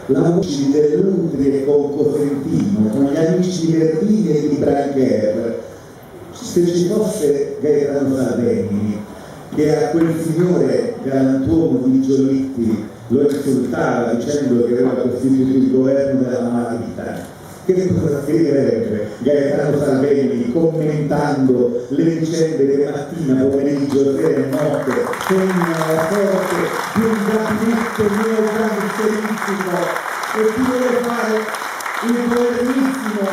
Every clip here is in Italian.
la voce dell'Utri e con Cosentino, con gli amici di Verdini e di Brancher, se ci fosse Gaetano Salvini, che a quel signore galantuomo di Giolitti lo insultava dicendo che aveva costituito il governo della malavita, che cosa scriverebbe Gaetano Salvini commentando le vicende che mattina, pomeriggio, sera e notte segnano la sorte di un gabinetto neogangster e chi vuole fare il governissimo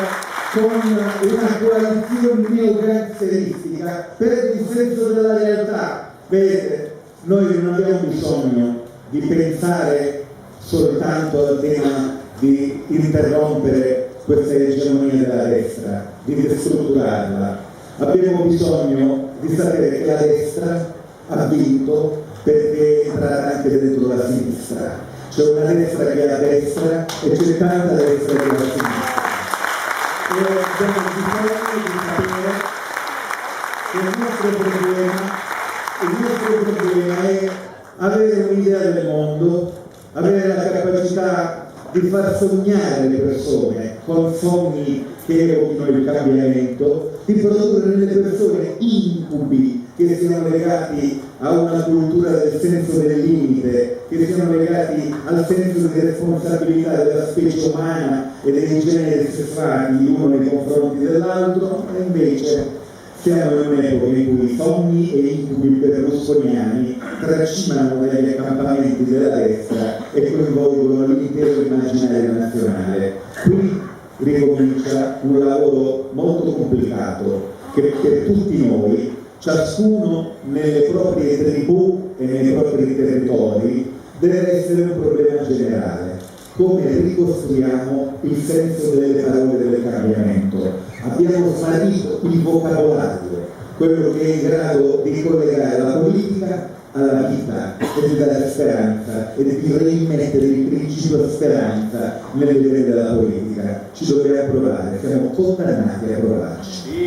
con una coalizione neogangsteristica per il senso della realtà. Vedete, noi non abbiamo bisogno di pensare soltanto al tema di interrompere questa egemonia della destra, di destrutturarla. Abbiamo bisogno di sapere che la destra ha vinto perché è entrata anche dentro la sinistra. C'è una destra che è a destra e c'è tanta destra che è a sinistra. E abbiamo bisogno di sapere che il nostro problema è avere un'idea del mondo, avere la capacità di far sognare le persone con sogni che evochino il cambiamento, di produrre nelle persone incubi che siano legati a una cultura del senso del limite, che siano legati al senso di responsabilità della specie umana e dei generi sessuali l'uno nei confronti dell'altro, e invece siamo in un'epoca in cui sogni e incubi berlusconiani tracimano dagli accampamenti della destra e coinvolgono l'intero immaginario nazionale. Qui ricomincia un lavoro molto complicato che per tutti noi, ciascuno nelle proprie tribù e nei propri territori, deve essere un problema generale. Come ricostruiamo il senso delle parole del cambiamento? Abbiamo smarrito il vocabolario, quello che è in grado di collegare la politica alla vita e di dare speranza e di rimettere il principio speranza nelle vene della politica. Ci dobbiamo provare, siamo condannati a provarci.